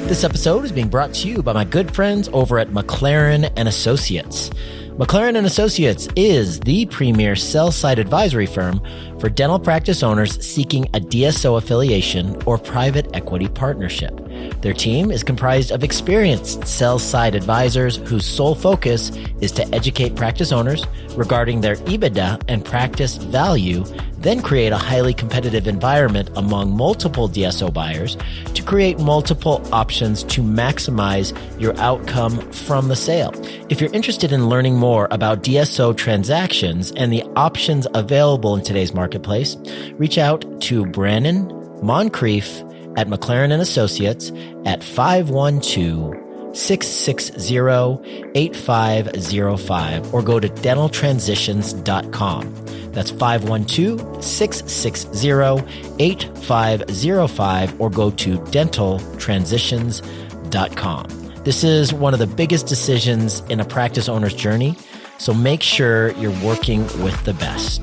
This episode is being brought to you by my good friends over at McLaren and Associates. McLaren and Associates is the premier sell-side advisory firm for dental practice owners seeking a DSO affiliation or private equity partnership. Their team is comprised of experienced sell-side advisors whose sole focus is to educate practice owners regarding their EBITDA and practice value, then create a highly competitive environment among multiple DSO buyers to create multiple options to maximize your outcome from the sale. If you're interested in learning more about DSO transactions and the options available in today's marketplace, reach out to Brannon Moncrief at McLaren and Associates at 512-660-8505 or go to dentaltransitions.com. That's 512-660-8505 or go to dentaltransitions.com. This is one of the biggest decisions in a practice owner's journey, so make sure you're working with the best.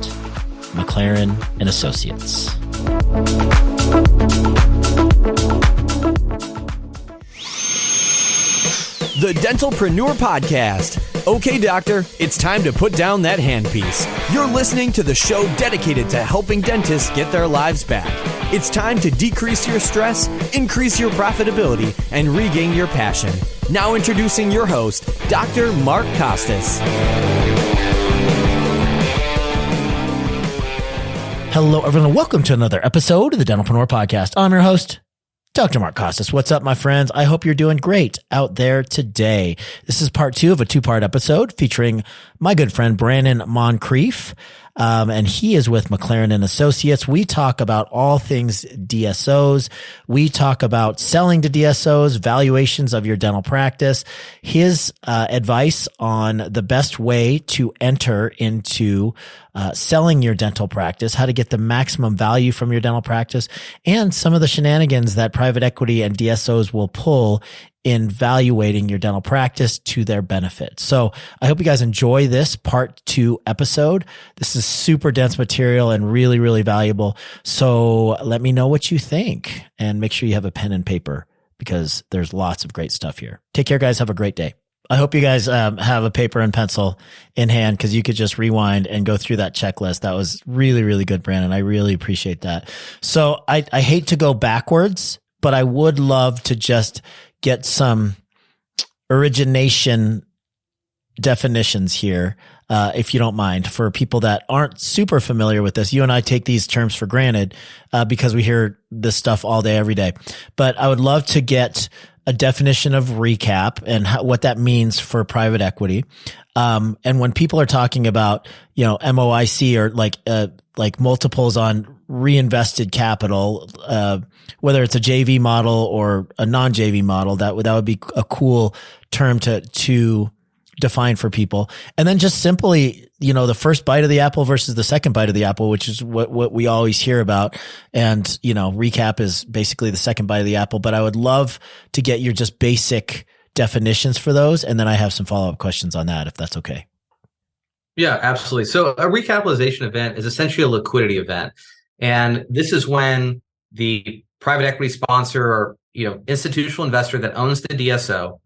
McLaren and Associates. The Dentalpreneur Podcast. Okay, doctor, it's time to put down that handpiece. You're listening to the show dedicated to helping dentists get their lives back. It's time to decrease your stress, increase your profitability, and regain your passion. Now introducing your host, Dr. Mark Costas. Hello, everyone, and welcome to another episode of the Dentalpreneur Podcast. I'm your host, Dr. Mark Costas. What's up, my friends? I hope you're doing great out there today. This is part 2 of a 2-part episode featuring my good friend, Brannon Moncrief. And he is with McLaren and Associates. We talk about all things DSOs. We talk about selling to DSOs, valuations of your dental practice, his advice on the best way to enter into selling your dental practice, how to get the maximum value from your dental practice, and some of the shenanigans that private equity and DSOs will pull in valuating your dental practice to their benefit. So I hope you guys enjoy this part 2 episode. This is super dense material and really, really valuable. So let me know what you think and make sure you have a pen and paper because there's lots of great stuff here. Take care, guys. Have a great day. I hope you guys have a paper and pencil in hand because you could just rewind and go through that checklist. That was really, really good, Brandon. I really appreciate that. So I hate to go backwards, but I would love to just get some origination definitions here, if you don't mind, for people that aren't super familiar with this. You and I take these terms for granted because we hear this stuff all day, every day. But I would love to get a definition of recap and what that means for private equity. And when people are talking about, MOIC or like multiples on reinvested capital, whether it's a JV model or a non-JV model, that would be a cool term to define for people. And then just simply, the first bite of the apple versus the second bite of the apple, which is what we always hear about. And, recap is basically the second bite of the apple, but I would love to get your just basic definitions for those. And then I have some follow-up questions on that, if that's okay. Yeah, absolutely. So a recapitalization event is essentially a liquidity event. And this is when the private equity sponsor or, institutional investor that owns the DSO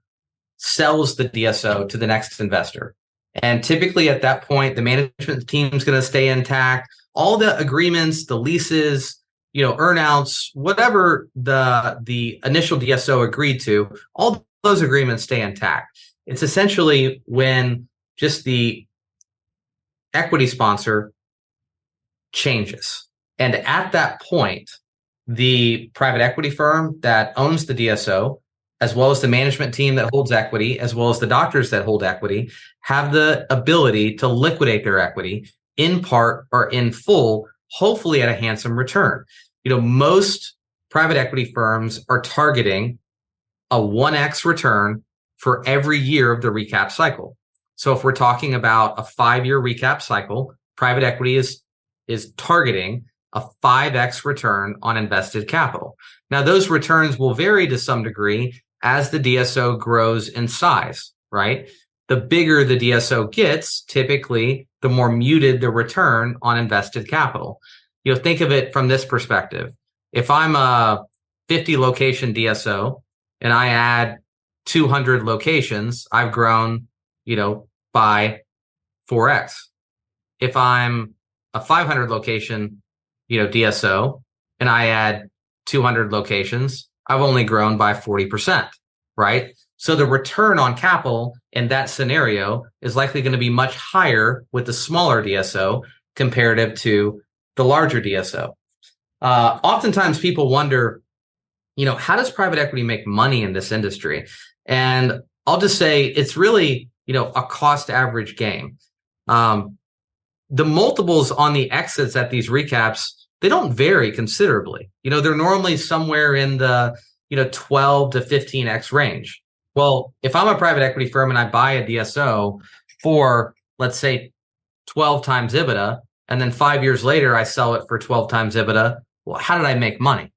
sells the DSO to the next investor. And typically at that point, the management team is going to stay intact. All the agreements, the leases, earnouts, whatever the initial DSO agreed to, all those agreements stay intact. It's essentially when just the equity sponsor changes. And at that point, the private equity firm that owns the DSO, as well as the management team that holds equity, as well as the doctors that hold equity, have the ability to liquidate their equity in part or in full, hopefully at a handsome return. Most private equity firms are targeting a 1x return for every year of the recap cycle. So if we're talking about a 5-year recap cycle, private equity is targeting a 5x return on invested capital. Now, those returns will vary to some degree as the DSO grows in size, right? The bigger the DSO gets, typically, the more muted the return on invested capital. Think of it from this perspective. If I'm a 50 location DSO and I add 200 locations, I've grown, by 4x. If I'm a 500 location, DSO, and I add 200 locations, I've only grown by 40%, right? So the return on capital in that scenario is likely going to be much higher with the smaller DSO comparative to the larger DSO. Oftentimes people wonder, how does private equity make money in this industry? And I'll just say it's really, a cost average game. The multiples on the exits at these recaps, they don't vary considerably. They're normally somewhere in the, 12 to 15x range. Well, if I'm a private equity firm and I buy a DSO for, let's say, 12 times EBITDA, and then 5 years later I sell it for 12 times EBITDA, well, how did I make money?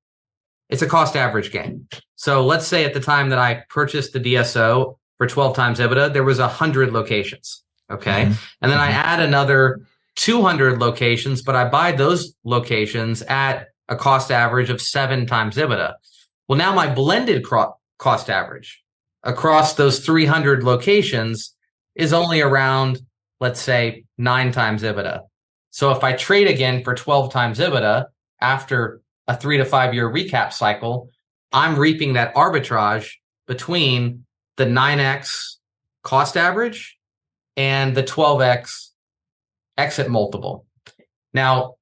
It's a cost average game. So let's say at the time that I purchased the DSO for 12 times EBITDA, there was 100 locations. Okay. Mm-hmm. And then I add another 200 locations, but I buy those locations at a cost average of 7 times EBITDA. Well, now my blended cost average across those 300 locations is only around, let's say, 9 times EBITDA. So if I trade again for 12 times EBITDA after a 3 to 5 year recap cycle, I'm reaping that arbitrage between the 9x cost average and the 12x exit multiple. Now,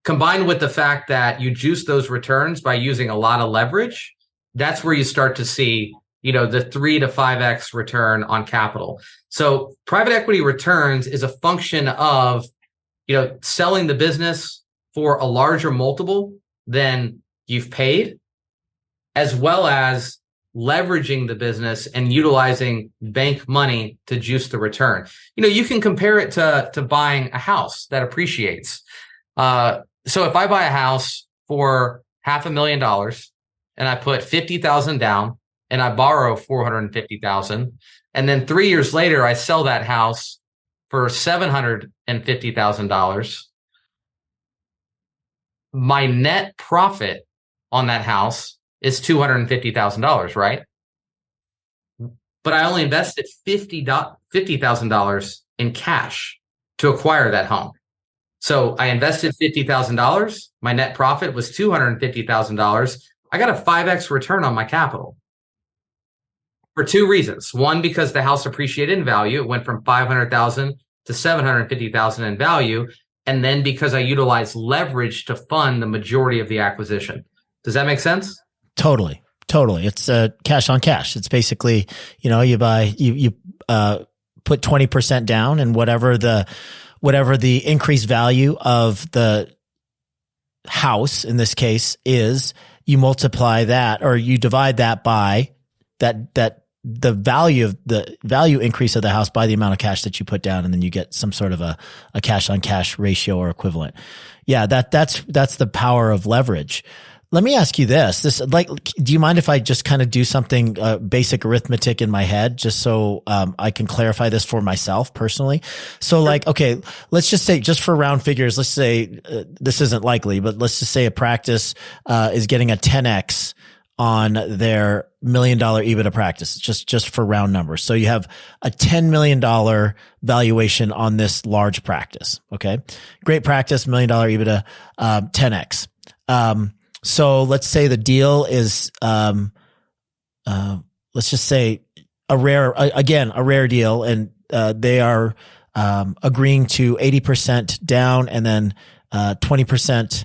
combined with the fact that you juice those returns by using a lot of leverage, that's where you start to see, the 3 to 5x return on capital. So private equity returns is a function of, selling the business for a larger multiple than you've paid, as well as leveraging the business and utilizing bank money to juice the return. You can compare it to buying a house that appreciates. So if I buy a house for $500,000 and I put $50,000 down and I borrow $450,000, and then 3 years later I sell that house for $750,000, my net profit on that house is $250,000, right? But I only invested $50,000 in cash to acquire that home. So I invested $50,000. My net profit was $250,000. I got a 5x return on my capital for 2 reasons. One, because the house appreciated in value. It went from $500,000 to $750,000 in value. And then because I utilized leverage to fund the majority of the acquisition. Does that make sense? Totally. It's cash on cash. It's basically, you put 20% down, and whatever the increased value of the house in this case is, you multiply that, or you divide that by the value increase of the house by the amount of cash that you put down, and then you get some sort of a cash on cash ratio or equivalent. Yeah, that's the power of leverage. Let me ask you this. Do you mind if I just kind of do something basic arithmetic in my head, just so I can clarify this for myself personally? So okay, let's just say, just for round figures, let's say this isn't likely, but let's just say a practice is getting a 10x on their $1 million EBITDA practice, just for round numbers. So you have a $10 million valuation on this large practice. Okay. Great practice, $1 million EBITDA, 10x. So let's say the deal is, let's just say a rare deal, and they are agreeing to 80% down and then 20%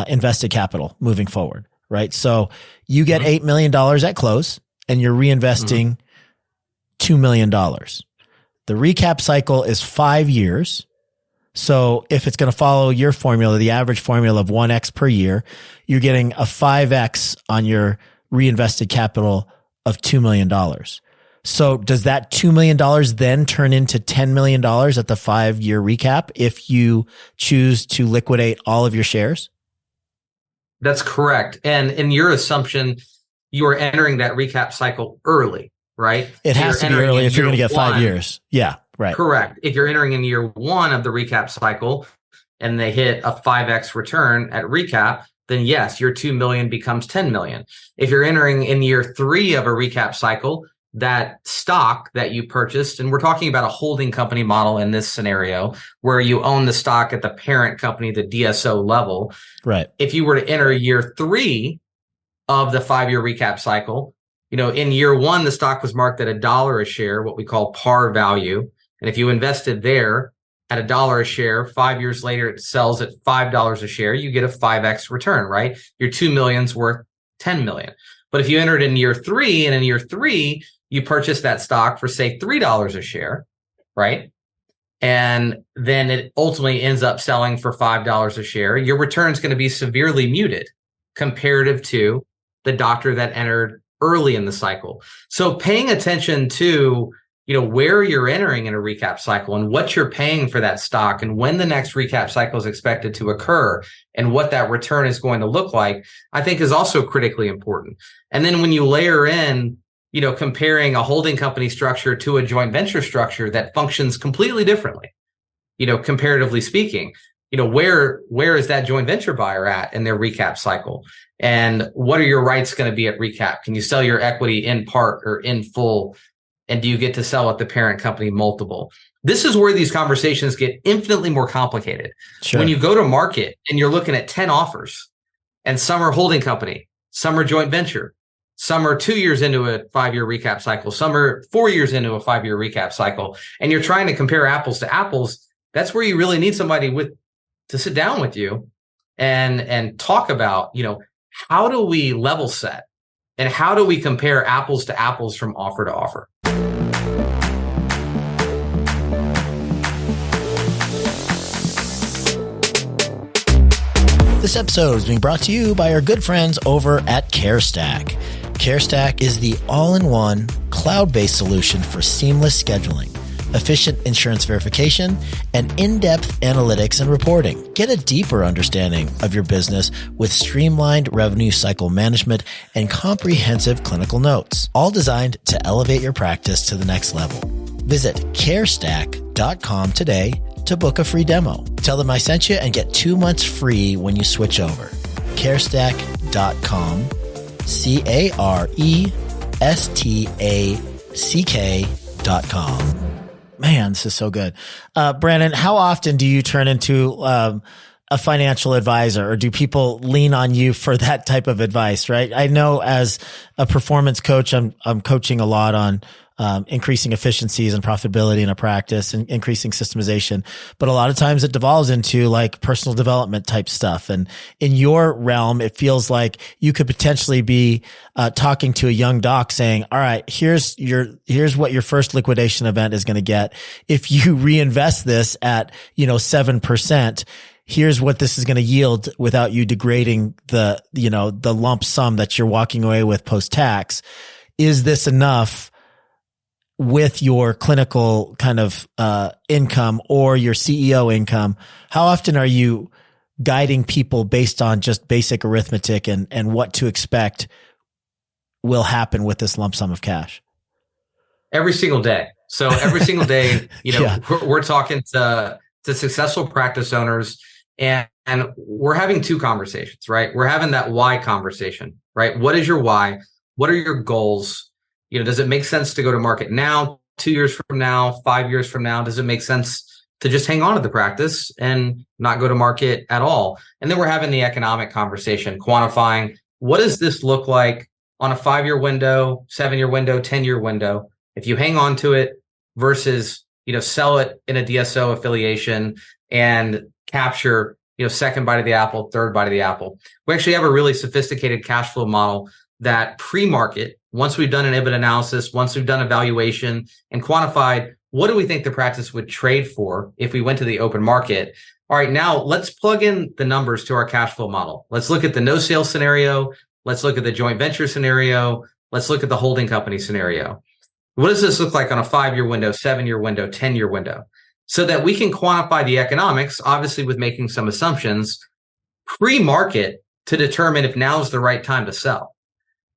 invested capital moving forward, right? So you get $8 million at close, and you're reinvesting $2 million. The recap cycle is 5 years. So if it's going to follow your formula, the average formula of 1x per year, you're getting a 5x on your reinvested capital of $2 million. So does that $2 million then turn into $10 million at the 5-year recap if you choose to liquidate all of your shares? That's correct. And in your assumption, you are entering that recap cycle early, right? It has to be early if you're going to get 5 years. Yeah. Right. Correct. If you're entering in year 1 of the recap cycle and they hit a 5x return at recap, then yes, your 2 million becomes 10 million. If you're entering in year 3 of a recap cycle, that stock that you purchased, and we're talking about a holding company model in this scenario where you own the stock at the parent company, the DSO level. Right. If you were to enter year 3 of the 5-year recap cycle, in year 1, the stock was marked at $1 a share, what we call par value. And if you invested there at $1 a share, 5 years later, it sells at $5 a share, you get a 5x return, right? Your 2 million's worth 10 million. But if you entered in year 3, and in year 3, you purchase that stock for, say, $3 a share, right? And then it ultimately ends up selling for $5 a share. Your return is going to be severely muted comparative to the doctor that entered early in the cycle. So paying attention to, where you're entering in a recap cycle and what you're paying for that stock and when the next recap cycle is expected to occur and what that return is going to look like, I think is also critically important. And then when you layer in, comparing a holding company structure to a joint venture structure that functions completely differently, comparatively speaking, where is that joint venture buyer at in their recap cycle? And what are your rights going to be at recap? Can you sell your equity in part or in full? And do you get to sell at the parent company multiple? This is where these conversations get infinitely more complicated. Sure. When you go to market and you're looking at 10 offers, and some are holding company, some are joint venture, some are 2 years into a 5-year recap cycle, some are 4 years into a 5-year recap cycle, and you're trying to compare apples to apples, that's where you really need somebody to sit down with you and talk about, how do we level set and how do we compare apples to apples from offer to offer? This episode is being brought to you by our good friends over at CareStack. CareStack is the all-in-one cloud-based solution for seamless scheduling, efficient insurance verification, and in-depth analytics and reporting. Get a deeper understanding of your business with streamlined revenue cycle management and comprehensive clinical notes, all designed to elevate your practice to the next level. Visit carestack.com today to book a free demo. Tell them I sent you and get 2 months free when you switch over. carestack.com, carestack.com. Man, this is so good. Brannon, how often do you turn into a financial advisor, or do people lean on you for that type of advice, right? I know as a performance coach, I'm coaching a lot on increasing efficiencies and profitability in a practice and increasing systemization. But a lot of times it devolves into like personal development type stuff. And in your realm, it feels like you could potentially be talking to a young doc saying, all right, here's what your first liquidation event is going to get. If you reinvest this at, 7%, here's what this is going to yield without you degrading the lump sum that you're walking away with post-tax. Is this enough with your clinical kind of income or your CEO income? How often are you guiding people based on just basic arithmetic and what to expect will happen with this lump sum of cash? Every single day. So every single day, we're talking to successful practice owners, and we're having two conversations, right? We're having that why conversation, right? What is your why? What are your goals? Does it make sense to go to market now, 2 years from now, 5 years from now? Does it make sense to just hang on to the practice and not go to market at all? And then we're having the economic conversation, quantifying what does this look like on a 5-year window, 7-year window, 10-year window? If you hang on to it versus, sell it in a DSO affiliation and capture, second bite of the apple, third bite of the apple. We actually have a really sophisticated cash flow model that pre-market, once we've done an EBIT analysis, once we've done evaluation and quantified what do we think the practice would trade for if we went to the open market. All right, now let's plug in the numbers to our cash flow model. Let's look at the no sale scenario. Let's look at the joint venture scenario. Let's look at the holding company scenario. What does this look like on a 5-year window, 7-year window, 10-year window? So that we can quantify the economics, obviously with making some assumptions, pre-market to determine if now is the right time to sell.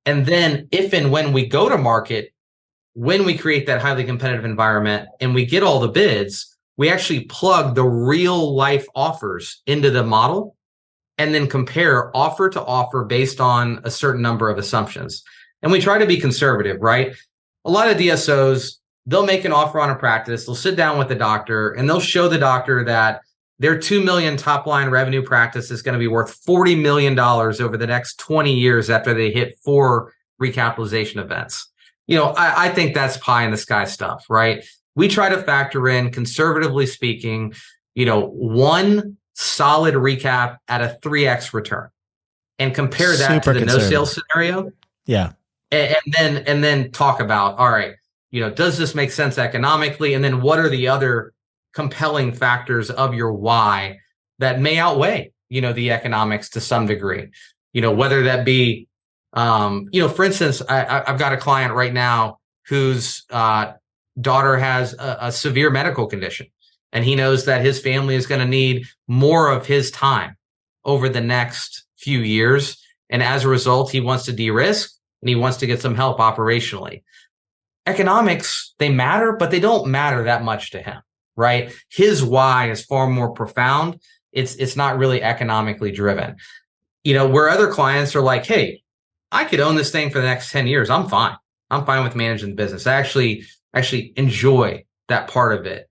And then if and when we go to market, when we create that highly competitive environment and we get all the bids, we actually plug the real life offers into the model and then compare offer to offer based on a certain number of assumptions. And we try to be conservative, right? A lot of DSOs, they'll make an offer on a practice, they'll sit down with the doctor, and they'll show the doctor that their 2 million top line revenue practice is going to be worth $40 million over the next 20 years after they hit 4 recapitalization events. I think that's pie in the sky stuff, right? We try to factor in, conservatively speaking, one solid recap at a 3x return and compare that to the no sales scenario. Yeah. And then talk about, all right, does this make sense economically? And then what are the other compelling factors of your why that may outweigh, the economics to some degree, whether that be, for instance, I've got a client right now whose daughter has a severe medical condition, and he knows that his family is going to need more of his time over the next few years. And as a result, he wants to de-risk and he wants to get some help operationally. Economics, they matter, but they don't matter that much to him, right? His why is far more profound. It's not really economically driven. Where other clients are like, hey, I could own this thing for the next 10 years. I'm fine. I'm fine with managing the business. I actually enjoy that part of it.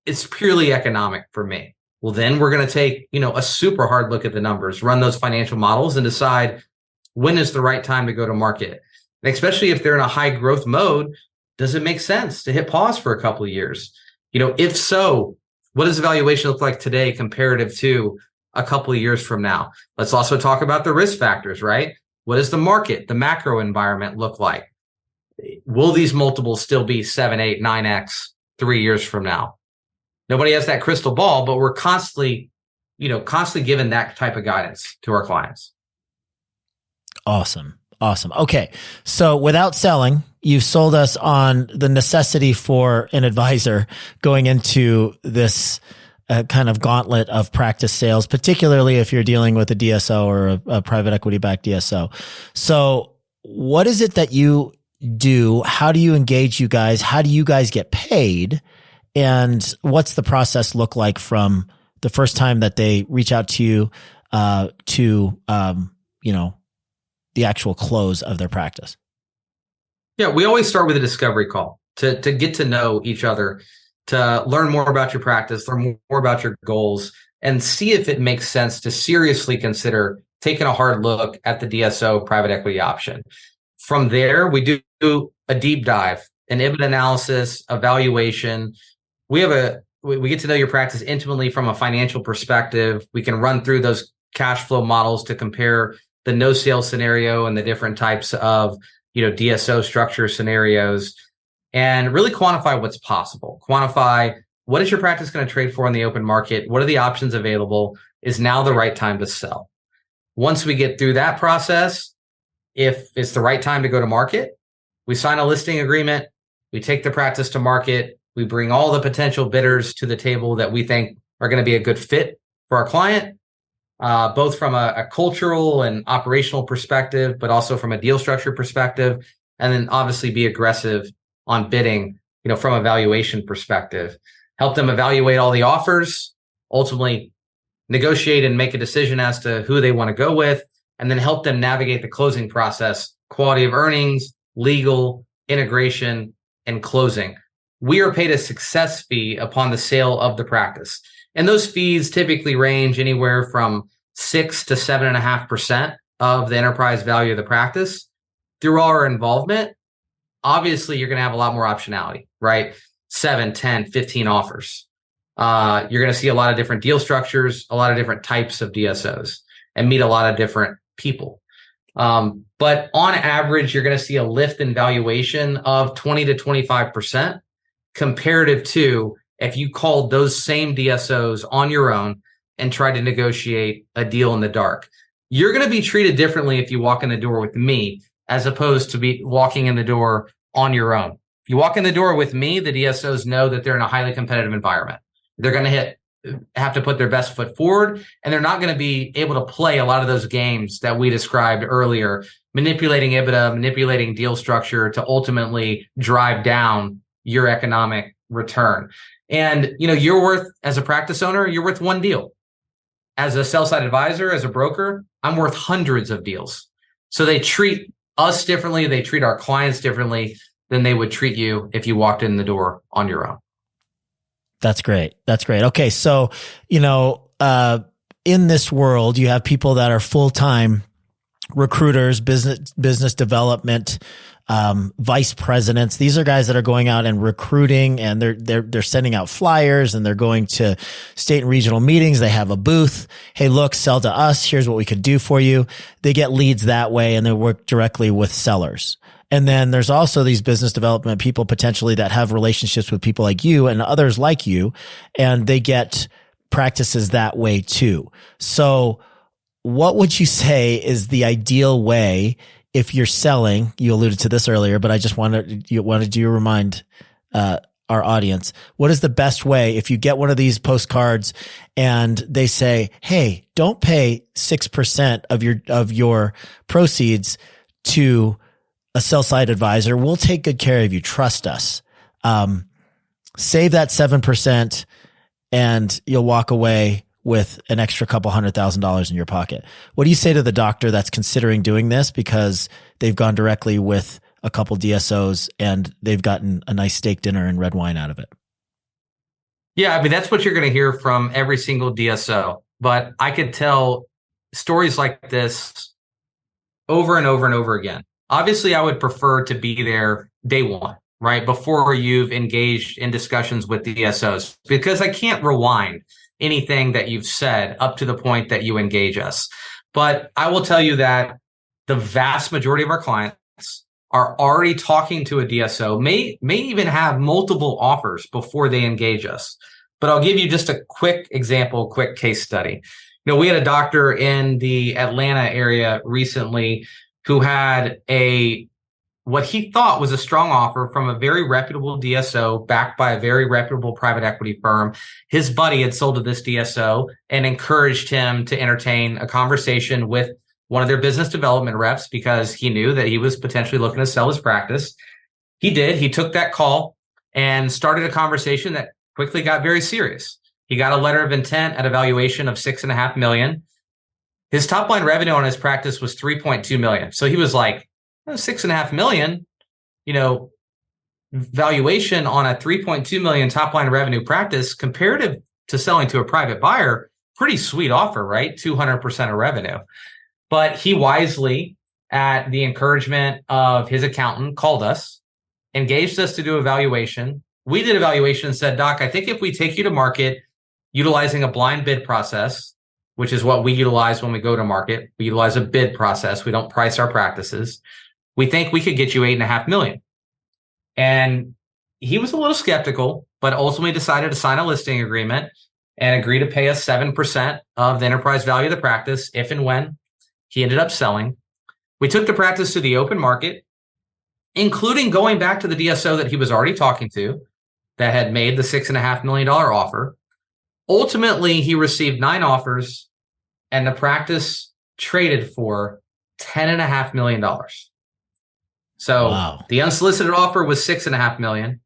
It's purely economic for me. Well, then we're going to take, a super hard look at the numbers, run those financial models, and decide when is the right time to go to market. And especially if they're in a high growth mode, does it make sense to hit pause for a couple of years? If so, what does the valuation look like today comparative to a couple of years from now? Let's also talk about the risk factors, right? What does the market, the macro environment look like? Will these multiples still be 7, 8, 9x 3 years from now? Nobody has that crystal ball, but we're constantly given that type of guidance to our clients. Awesome. Okay. So without selling, you've sold us on the necessity for an advisor going into this kind of gauntlet of practice sales, particularly if you're dealing with a DSO or a private equity backed DSO. So what is it that you do? How do you engage you guys? How do you guys get paid? And what's the process look like from the first time that they reach out to you to the actual close of their practice? Yeah, we always start with a discovery call to get to know each other, to learn more about your practice, learn more about your goals, and see if it makes sense to seriously consider taking a hard look at the DSO private equity option. From there, we do a deep dive, an EBITDA analysis, evaluation. We get to know your practice intimately from a financial perspective. We can run through those cash flow models to compare the no sale scenario and the different types of, DSO structure scenarios, and really quantify what's possible. Quantify what is your practice going to trade for in the open market? What are the options available? Is now the right time to sell? Once we get through that process, if it's the right time to go to market, we sign a listing agreement. We take the practice to market. We bring all the potential bidders to the table that we think are going to be a good fit for our client, both from a cultural and operational perspective, but also from a deal structure perspective, and then obviously be aggressive on bidding, from a valuation perspective. Help them evaluate all the offers, ultimately negotiate and make a decision as to who they want to go with, and then help them navigate the closing process, quality of earnings, legal, integration, and closing. We are paid a success fee upon the sale of the practice. And those fees typically range anywhere from 6 to 7.5% of the enterprise value of the practice. Through our involvement, obviously you're going to have a lot more optionality, right? 7, 10, 15 offers. You're going to see a lot of different deal structures, a lot of different types of DSOs, and meet a lot of different people. But on average, you're going to see a lift in valuation of 20 to 25% comparative to if you called those same DSOs on your own and tried to negotiate a deal in the dark. You're going to be treated differently if you walk in the door with me as opposed to be walking in the door on your own. If you walk in the door with me, the DSOs know that they're in a highly competitive environment. They're going to have to put their best foot forward, and they're not going to be able to play a lot of those games that we described earlier, manipulating EBITDA, manipulating deal structure to ultimately drive down your economic return. And, you're worth, as a practice owner, you're worth one deal. as a sell-side advisor, as a broker, I'm worth hundreds of deals. So they treat us differently. They treat our clients differently than they would treat you if you walked in the door on your own. That's great. That's great. Okay. So, in this world, you have people that are full-time recruiters, business development, vice presidents. These are guys that are going out and recruiting, and they're sending out flyers, and they're going to state and regional meetings. They have a booth. Hey, look, sell to us. Here's what we could do for you. They get leads that way, and they work directly with sellers. And then there's also these business development people potentially that have relationships with people like you and others like you, and they get practices that way too. So what would you say is the ideal way if you're selling? You alluded to this earlier, but I just wanted you to remind our audience, what is the best way if you get one of these postcards and they say, hey, don't pay 6% of your proceeds to a sell-side advisor. We'll take good care of you. Trust us. Save that 7% and you'll walk away with an extra couple $100,000 in your pocket. What do you say to the doctor that's considering doing this because they've gone directly with a couple DSOs and they've gotten a nice steak dinner and red wine out of it? Yeah, I mean, that's what you're going to hear from every single DSO. But I could tell stories like this over and over and over again. Obviously, I would prefer to be there day one, right? Before you've engaged in discussions with DSOs, because I can't rewind anything that you've said up to the point that you engage us. But I will tell you that the vast majority of our clients are already talking to a DSO, may even have multiple offers before they engage us. But I'll give you just a quick example, quick case study. We had a doctor in the Atlanta area recently who had what he thought was a strong offer from a very reputable DSO backed by a very reputable private equity firm. His buddy had sold to this DSO and encouraged him to entertain a conversation with one of their business development reps because he knew that he was potentially looking to sell his practice. He did. He took that call and started a conversation that quickly got very serious. He got a letter of intent at a valuation of $6.5 million. His top line revenue on his practice was $3.2 million. So he was like, $6.5 million, valuation on a $3.2 million top line revenue practice comparative to selling to a private buyer, pretty sweet offer, right? 200% of revenue. But he wisely, at the encouragement of his accountant, called us, engaged us to do a valuation. We did a valuation and said, Doc, I think if we take you to market utilizing a blind bid process, which is what we utilize when we go to market, we utilize a bid process. We don't price our practices. We think we could get you $8.5 million. And he was a little skeptical, but ultimately decided to sign a listing agreement and agree to pay us 7% of the enterprise value of the practice if and when he ended up selling. We took the practice to the open market, including going back to the DSO that he was already talking to that had made the $6.5 million offer. Ultimately, he received 9 offers and the practice traded for $10.5 million. So wow. The unsolicited offer was $6.5 million.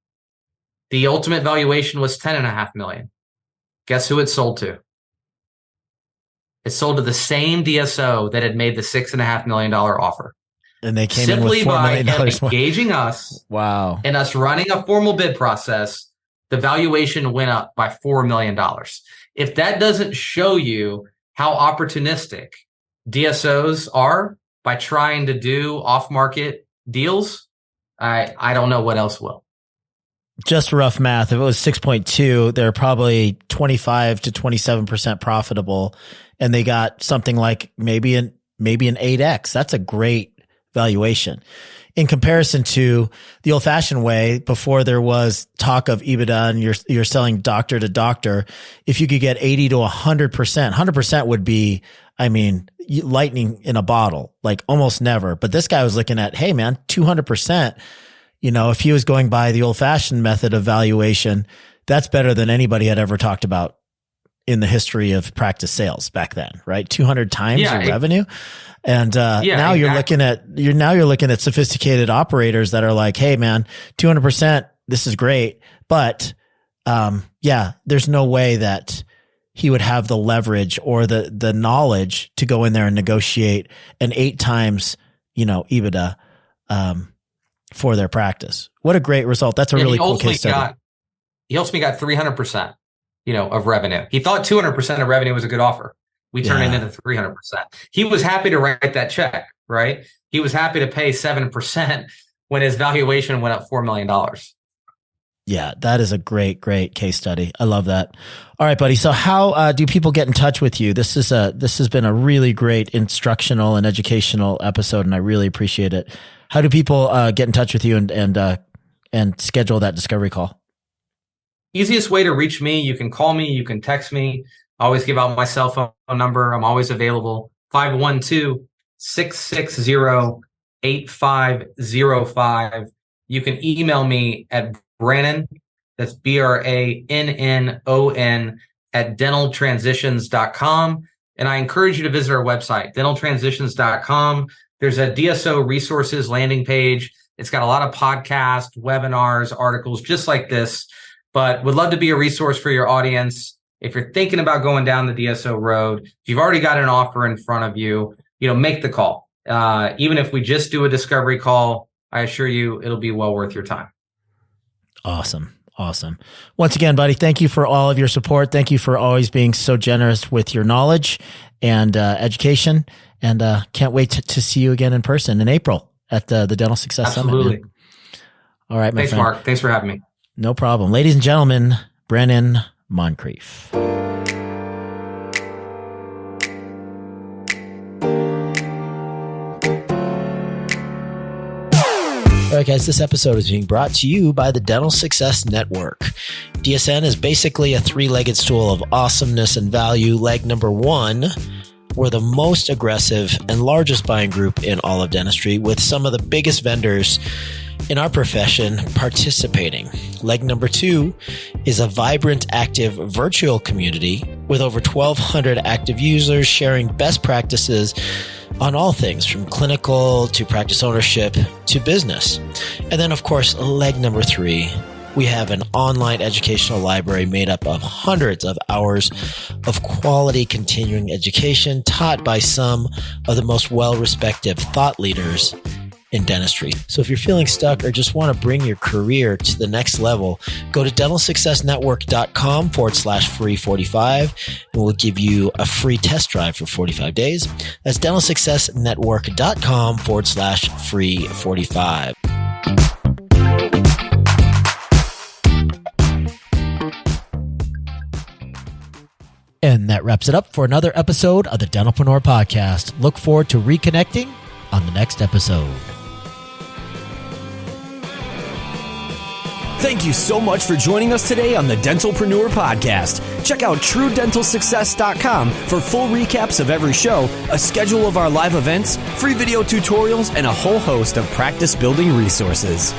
The ultimate valuation was $10.5 million. Guess who it sold to? It sold to the same DSO that had made the $6.5 million offer. And they came simply in with $4 million by engaging us. Wow. And us running a formal bid process, the valuation went up by $4 million. If that doesn't show you how opportunistic DSOs are by trying to do off-market deals, I don't know what else will. Just rough math. If it was 6.2, they're probably 25 to 27% profitable, and they got something like maybe an 8x. That's a great valuation in comparison to the old fashioned way before there was talk of EBITDA and you're selling doctor to doctor. If you could get 80 to 100% would be, lightning in a bottle, like almost never. But this guy was looking at, hey man, 200%, if he was going by the old fashioned method of valuation, that's better than anybody had ever talked about in the history of practice sales back then, right? 200 times your revenue. And now you're looking at sophisticated operators that are like, hey man, 200%, this is great. But there's no way that he would have the leverage or the knowledge to go in there and negotiate an 8 times, EBITDA, for their practice. What a great result. That's a really cool case study. He ultimately got 300%, of revenue. He thought 200% of revenue was a good offer. We turned it into 300%. He was happy to write that check, right? He was happy to pay 7% when his valuation went up $4 million. Yeah, that is a great case study. I love that. All right, buddy. So how do people get in touch with you? This has been a really great instructional and educational episode, and I really appreciate it. How do people get in touch with you and schedule that discovery call? Easiest way to reach me, you can call me, you can text me. I always give out my cell phone number. I'm always available. 512-660-8505. You can email me at Brannon, that's BRANNON at dentaltransitions.com. And I encourage you to visit our website, dentaltransitions.com. There's a DSO resources landing page. It's got a lot of podcasts, webinars, articles just like this, but would love to be a resource for your audience. If you're thinking about going down the DSO road, if you've already got an offer in front of you, make the call. Even if we just do a discovery call, I assure you it'll be well worth your time. Awesome. Once again, buddy, thank you for all of your support. Thank you for always being so generous with your knowledge and education. And can't wait to see you again in person in April at the Dental Success Summit. Absolutely. All right, my friend. Thanks, Mark. Thanks for having me. No problem. Ladies and gentlemen, Brannon Moncrief. All right, guys, this episode is being brought to you by the Dental Success Network. DSN is basically a 3-legged stool of awesomeness and value. Leg number 1, we're the most aggressive and largest buying group in all of dentistry, with some of the biggest vendors in our profession participating. Leg number 2 is a vibrant, active virtual community with over 1,200 active users sharing best practices on all things from clinical to practice ownership to business. And then, of course, leg number 3, we have an online educational library made up of hundreds of hours of quality continuing education taught by some of the most well-respected thought leaders in dentistry. So if you're feeling stuck or just want to bring your career to the next level, go to dentalsuccessnetwork.com/free45 and we'll give you a free test drive for 45 days. That's dentalsuccessnetwork.com/free45. And that wraps it up for another episode of the Dentalpreneur podcast. Look forward to reconnecting on the next episode. Thank you so much for joining us today on the Dentalpreneur podcast. Check out TrueDentalSuccess.com for full recaps of every show, a schedule of our live events, free video tutorials, and a whole host of practice building resources.